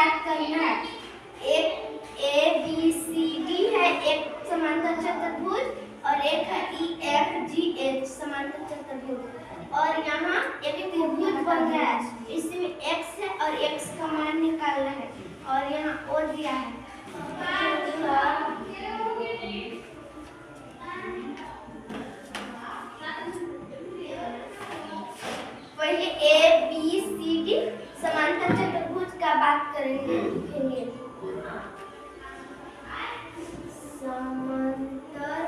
ज्ञात करना है। एक ABCD है एक समांतर चतुर्भुज और एक है EFGH समांतर चतुर्भुज और यहाँ एक त्रिभुज बन रहा है। इसमें x है और x का मान निकालना है और यहाँ O दिया है। पहले ABCD समांतर चतुर्भुज का बात करेंगे। समांतर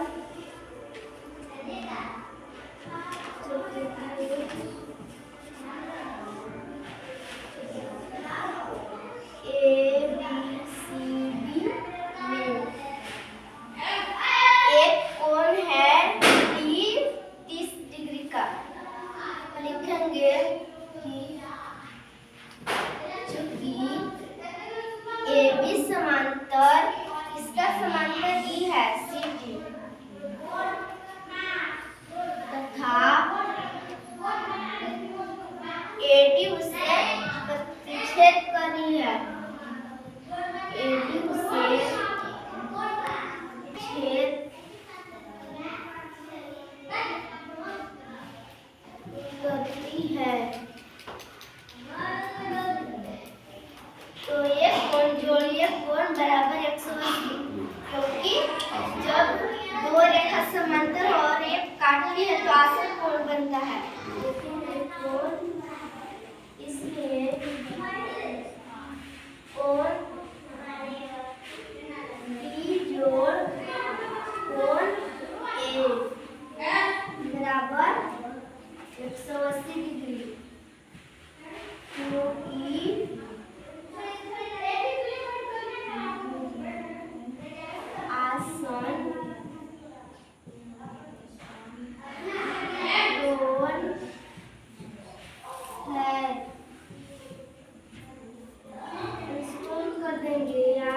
समांतर इसका समांतर ई है CD तथा AD उसे प्रतिच्छेद करनी है। AD उसे छेद करती है। तो ये कोण जोड़िए कोण बराबर 180 क्योंकि जब दो रेखा समांतर और एक काटती है तो आसन कोण बनता है। इसलिए कोण B जोड़ कोण A बराबर 180 डिग्री क्योंकि आसन कोण है। इसको कर देंगे या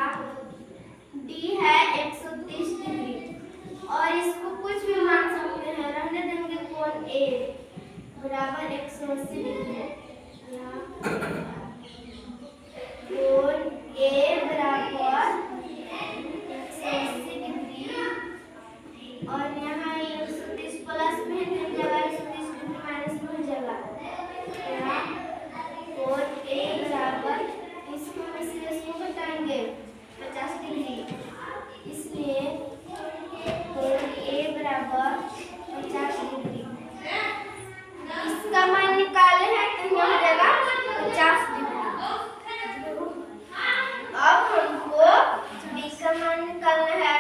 D है 130 डिग्री और इसको कुछ भी मान सकते हैं। रहने देंगे कोण A बराबर 180 डिग्री कोण A बराबर 180 डिग्री और यहाँ 130 प्लस में हो जाएगा 130 डिग्री माइनस में हो जाएगा। कोण A बराबर इसको में से इसको घटाएंगे 50 डिग्री इसलिए कोण A बराबर 50 डिग्री। इसका मान निकाले हैं तो यह हो जाएगा 50 डिग्री। अब हमको D का मान निकालना है।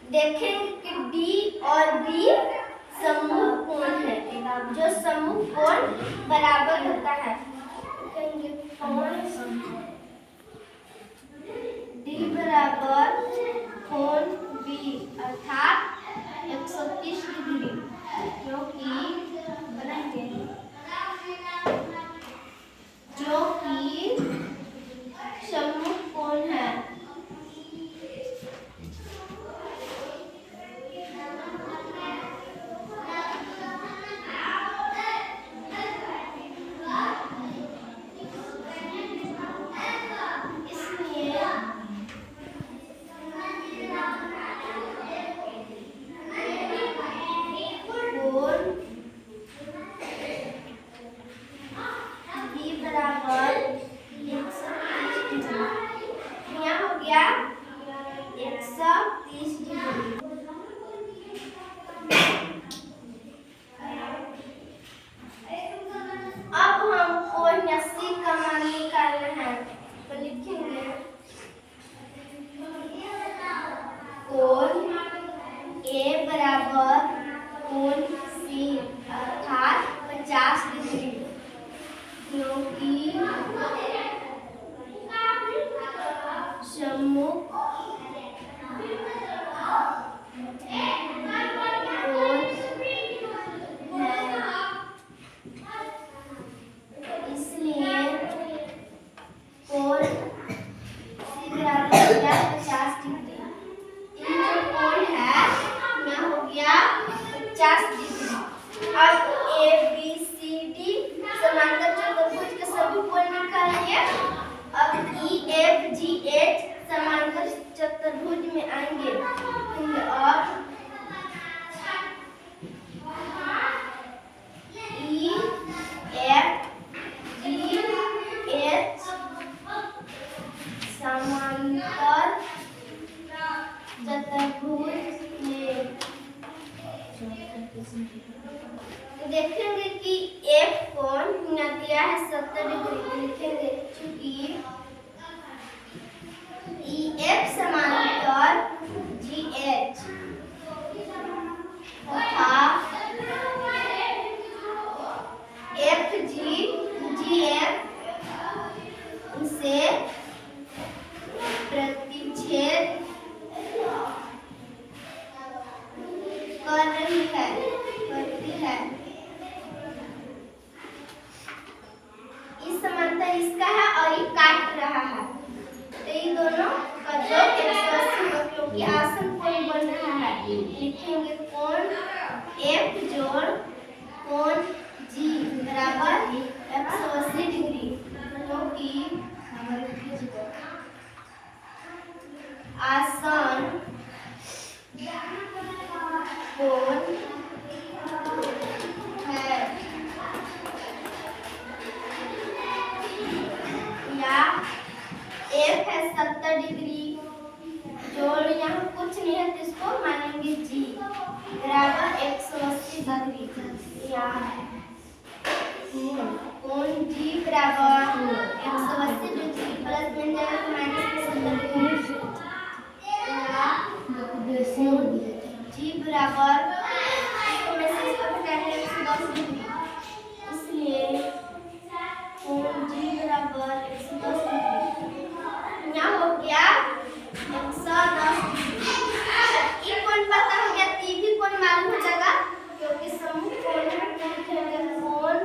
देखेंगे कि D और B समूह कोण है जो समूह कोण बराबर होता है। D बराबर कोण B अर्थात 130 डिग्री क्योंकि जो कि समूह कोण है। बराबर 130 डिग्री यहाँ हो गया 130 डिग्री। अब हमको C का मान निकालना है तो लिखेंगे कोण A बराबर कोण C अर्थात 50 डिग्री क्योंकि समूह कोण है इसलिए कोण C बराबर 50 डिग्री। ये जो कोण है यह हो गया 50 डिग्री। चतुर्भुज में तो देखेंगे कि एफ कोण यहाँ दिया है 70 डिग्री, लिखेंगे चूंकि ई एफ समांतर जी एच तथा एफ जी एफ से प्रतिच्छेद करती है। इस समांतर इसका है और ये काट रहा है, तो ये दोनों का योग 180 होगा क्योंकि आसन कोण बन रहा है। लिखेंगे कोण एफ जोड़ कोण जी बराबर 180 डिग्री, क्योंकि आसन कोण है या एफ है 70 डिग्री जोड़ यहाँ कुछ नहीं है तो इसको मानेंगे जी बराबर 180 डिग्री। यहाँ है कोण जी बराबर 180 डिग्री प्लस बन जाएगा तो माइनस 70 डिग्री। जी बराबर इसको मैं से इसको घटाएंगे 110 डिग्री, इसलिए कोण जी बराबर 110 डिग्री। यहाँ हो गया 110 डिग्री। ये कोण पता हो गया, ती भी कोण मालूम हो जाएगा क्योंकि समूह कोण है। कोण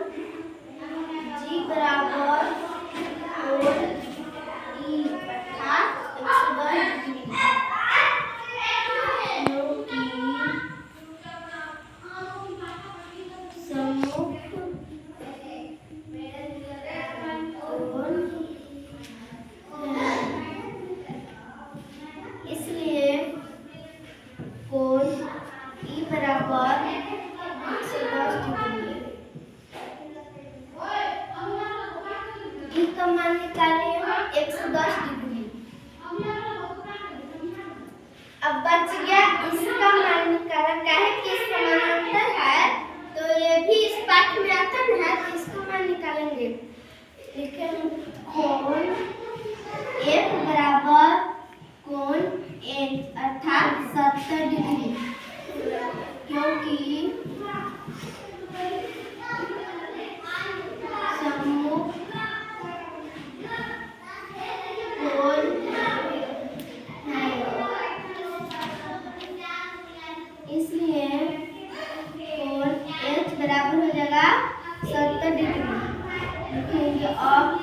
जी बराबर कोण ई अर्थात 110 डिग्री। इसलिए कोण ई बराबर 110 डिग्री। ई का मान निकाले हम 110 डिग्री। अब बच गया इसका मान निकाला, काहे कि समानांतर है तो ये भी इस पाठ में आता है, तो इसका मान निकालेंगे। लिखेंगे कोण एफ बराबर कोण एच अर्थात 70 डिग्री, क्योंकि समूह कोण है, इसलिए कोण एच बराबर हो जाएगा 70 डिग्री। लिखेंगे अब